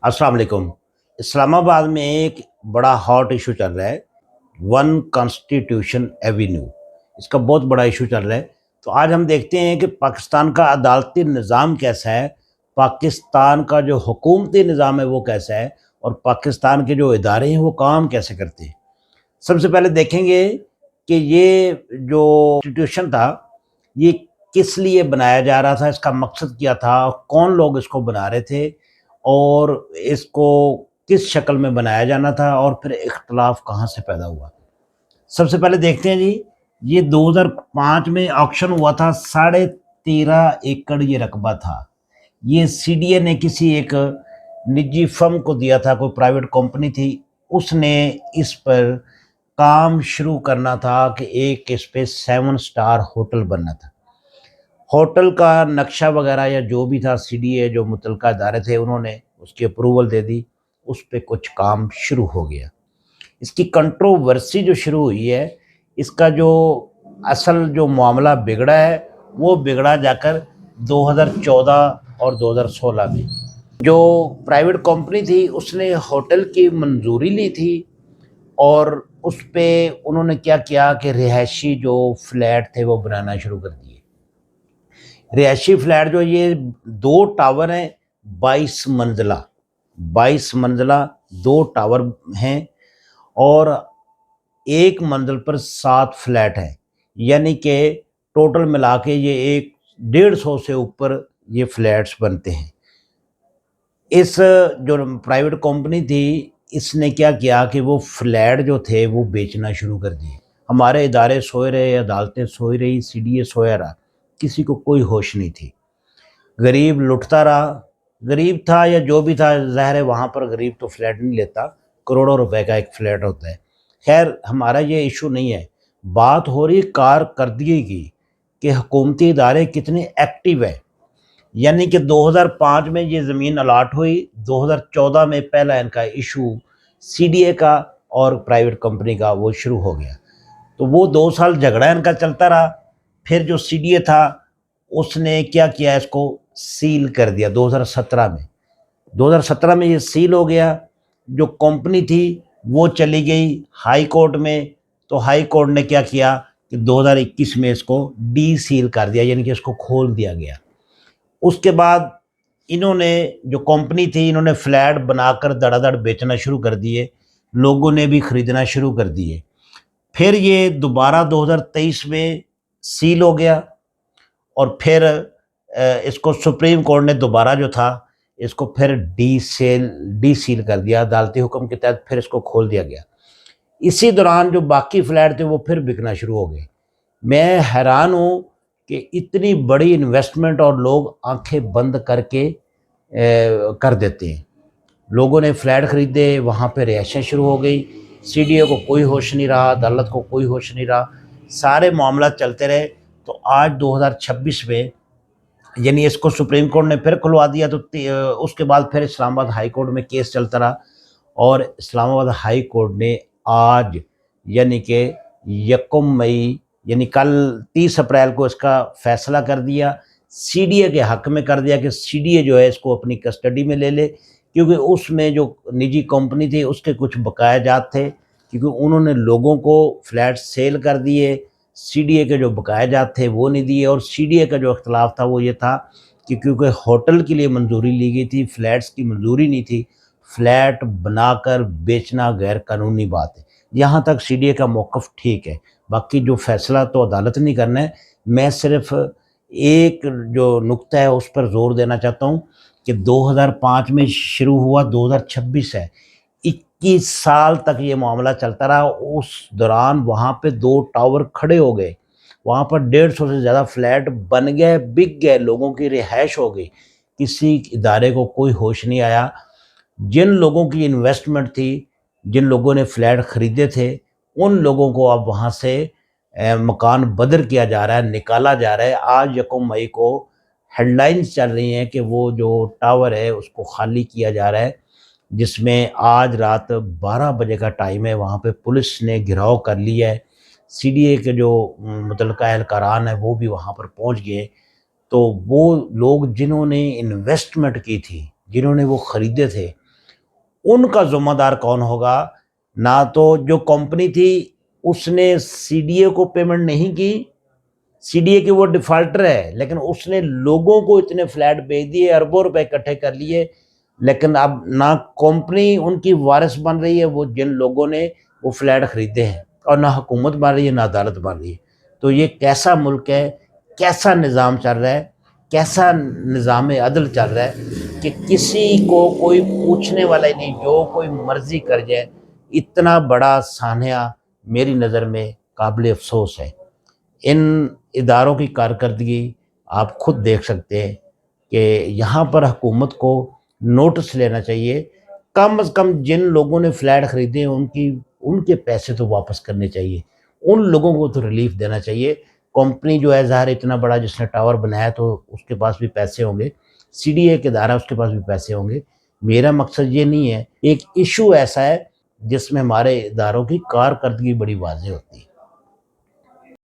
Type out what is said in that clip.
السلام علیکم۔ اسلام آباد میں ایک بڑا ہاٹ ایشو چل رہا ہے، ون کانسٹیٹیوشن ایوینیو، اس کا بہت بڑا ایشو چل رہا ہے۔ تو آج ہم دیکھتے ہیں کہ پاکستان کا عدالتی نظام کیسا ہے، پاکستان کا جو حکومتی نظام ہے وہ کیسا ہے، اور پاکستان کے جو ادارے ہیں وہ کام کیسے کرتے ہیں۔ سب سے پہلے دیکھیں گے کہ یہ جو انسٹیٹیوشن تھا یہ کس لیے بنایا جا رہا تھا، اس کا مقصد کیا تھا، کون لوگ اس کو بنا رہے تھے، اور اس کو کس شکل میں بنایا جانا تھا، اور پھر اختلاف کہاں سے پیدا ہوا۔ سب سے پہلے دیکھتے ہیں جی، یہ 2005 میں آکشن ہوا تھا، 13.5 ایکڑ یہ رقبہ تھا۔ یہ سی ڈی اے نے کسی ایک نجی فرم کو دیا تھا، کوئی پرائیویٹ کمپنی تھی، اس نے اس پر کام شروع کرنا تھا کہ ایک اس پہ 7 اسٹار ہوٹل بننا تھا۔ ہوٹل کا نقشہ وغیرہ یا جو بھی تھا، سی ڈی اے جو متعلقہ ادارے تھے انہوں نے اس کی اپروول دے دی، اس پہ کچھ کام شروع ہو گیا۔ اس کی کنٹروورسی جو شروع ہوئی ہے، اس کا جو اصل جو معاملہ بگڑا ہے وہ بگڑا جا کر 2014 اور 2016 میں۔ جو پرائیویٹ کمپنی تھی اس نے ہوٹل کی منظوری لی تھی، اور اس پہ انہوں نے کیا کیا کہ رہائشی جو فلیٹ تھے وہ بنانا شروع کر دیے۔ رہائشی فلیٹ جو یہ 2 ٹاور ہیں، 22 منزلہ، 22 منزلہ 2 ٹاور ہیں، اور ایک منزل پر 7 فلیٹ ہیں، یعنی کہ ٹوٹل ملا کے یہ 150 سے اوپر یہ فلیٹس بنتے ہیں۔ اس جو پرائیویٹ کمپنی تھی اس نے کیا کیا کہ وہ فلیٹ جو تھے وہ بیچنا شروع کر دیے۔ ہمارے ادارے سوئے رہے، عدالتیں سوئی رہی، سی ڈی اے سویا رہا، کسی کو کوئی ہوش نہیں تھی۔ غریب لٹتا رہا، غریب تھا یا جو بھی تھا، ظاہر ہے وہاں پر غریب تو فلیٹ نہیں لیتا، کروڑوں روپے کا ایک فلیٹ ہوتا ہے۔ خیر ہمارا یہ ایشو نہیں ہے، بات ہو رہی کارکردگی کی کہ حکومتی ادارے کتنے ایکٹیو ہیں۔ یعنی کہ 2005 میں یہ زمین الاٹ ہوئی، 2014 میں پہلا ان کا ایشو سی ڈی اے کا اور پرائیویٹ کمپنی کا وہ شروع ہو گیا۔ تو وہ 2 سال جھگڑا ان کا چلتا رہا، پھر جو سی ڈی اے تھا اس نے کیا کیا، اس کو سیل کر دیا 2017 میں۔ 2017 میں یہ سیل ہو گیا۔ جو کمپنی تھی وہ چلی گئی ہائی کورٹ میں، تو ہائی کورٹ نے کیا کیا کہ 2021 میں اس کو ڈی سیل کر دیا، یعنی کہ اس کو کھول دیا گیا۔ اس کے بعد انہوں نے جو کمپنی تھی انہوں نے فلیٹ بنا کر دڑا دڑ بیچنا شروع کر دیے، لوگوں نے بھی خریدنا شروع کر دیے۔ پھر یہ دوبارہ 2023 میں سیل ہو گیا، اور پھر اس کو سپریم کورٹ نے دوبارہ جو تھا اس کو پھر ڈی سیل کر دیا، عدالتی حکم کے تحت پھر اس کو کھول دیا گیا۔ اسی دوران جو باقی فلیٹ تھے وہ پھر بکنا شروع ہو گئے۔ میں حیران ہوں کہ اتنی بڑی انویسٹمنٹ اور لوگ آنکھیں بند کر کے کر دیتے ہیں۔ لوگوں نے فلیٹ خریدے، وہاں پہ رہائشیں شروع ہو گئی، سی ڈی اے کو کوئی ہوش نہیں رہا، عدالت کو کوئی ہوش نہیں رہا، سارے معاملات چلتے رہے۔ تو آج 2026 میں یعنی اس کو سپریم کورٹ نے پھر کھلوا دیا، تو اس کے بعد پھر اسلام آباد ہائی کورٹ میں کیس چلتا رہا، اور اسلام آباد ہائی کورٹ نے آج یعنی کہ 1 مئی یعنی کل 30 اپریل کو اس کا فیصلہ کر دیا، سی ڈی اے کے حق میں کر دیا کہ سی ڈی اے جو ہے اس کو اپنی کسٹڈی میں لے لے، کیونکہ اس میں جو نجی کمپنی تھی اس کے کچھ بقایا جات تھے، کیونکہ انہوں نے لوگوں کو فلیٹ سیل کر دیے، سی ڈی اے کے جو بقایا جات تھے وہ نہیں دیے۔ اور سی ڈی اے کا جو اختلاف تھا وہ یہ تھا کہ کیونکہ ہوٹل کے لیے منظوری لی گئی تھی، فلیٹس کی منظوری نہیں تھی، فلیٹ بنا کر بیچنا غیر قانونی بات ہے۔ یہاں تک سی ڈی اے کا موقف ٹھیک ہے، باقی جو فیصلہ تو عدالت نہیں کرنا ہے۔ میں صرف ایک جو نقطہ ہے اس پر زور دینا چاہتا ہوں کہ 2005 میں شروع ہوا، 2026 ہے، 21 سال تک یہ معاملہ چلتا رہا۔ اس دوران وہاں پہ 2 ٹاور کھڑے ہو گئے، وہاں پر 150 سے زیادہ فلیٹ بن گئے، بک گئے، لوگوں کی رہائش ہو گئی، کسی ادارے کو کوئی ہوش نہیں آیا۔ جن لوگوں کی انویسٹمنٹ تھی، جن لوگوں نے فلیٹ خریدے تھے، ان لوگوں کو اب وہاں سے مکان بدر کیا جا رہا ہے، نکالا جا رہا ہے۔ آج 1 مئی کو ہیڈ لائنز چل رہی ہیں کہ وہ جو ٹاور ہے اس کو خالی کیا جا رہا ہے، جس میں آج رات 12 بجے کا ٹائم ہے، وہاں پہ پولیس نے گھیراؤ کر لیا ہے، سی ڈی اے کے جو متعلقہ اہلکاران ہیں وہ بھی وہاں پر پہنچ گئے۔ تو وہ لوگ جنہوں نے انویسٹمنٹ کی تھی، جنہوں نے وہ خریدے تھے، ان کا ذمہ دار کون ہوگا؟ نہ تو جو کمپنی تھی اس نے سی ڈی اے کو پیمنٹ نہیں کی، سی ڈی اے کی وہ ڈیفالٹر ہے، لیکن اس نے لوگوں کو اتنے فلیٹ بھیج دیے، اربوں روپے اکٹھے کر لیے، لیکن اب نہ کمپنی ان کی وارث بن رہی ہے، وہ جن لوگوں نے وہ فلیٹ خریدے ہیں، اور نہ حکومت بن رہی ہے، نہ عدالت بن رہی ہے۔ تو یہ کیسا ملک ہے، کیسا نظام چل رہا ہے، کیسا نظام عدل چل رہا ہے کہ کسی کو کوئی پوچھنے والا ہی نہیں، جو کوئی مرضی کر جائے۔ اتنا بڑا سانحہ میری نظر میں قابل افسوس ہے۔ ان اداروں کی کارکردگی آپ خود دیکھ سکتے ہیں کہ یہاں پر حکومت کو نوٹس لینا چاہیے، کم از کم جن لوگوں نے فلیٹ خریدے ہیں ان کے پیسے تو واپس کرنے چاہیے، ان لوگوں کو تو ریلیف دینا چاہیے۔ کمپنی جو ہے ظاہر اتنا بڑا جس نے ٹاور بنایا تو اس کے پاس بھی پیسے ہوں گے، سی ڈی اے کے ادارہ اس کے پاس بھی پیسے ہوں گے۔ میرا مقصد یہ نہیں ہے، ایک ایشو ایسا ہے جس میں ہمارے اداروں کی کارکردگی بڑی واضح ہوتی ہے۔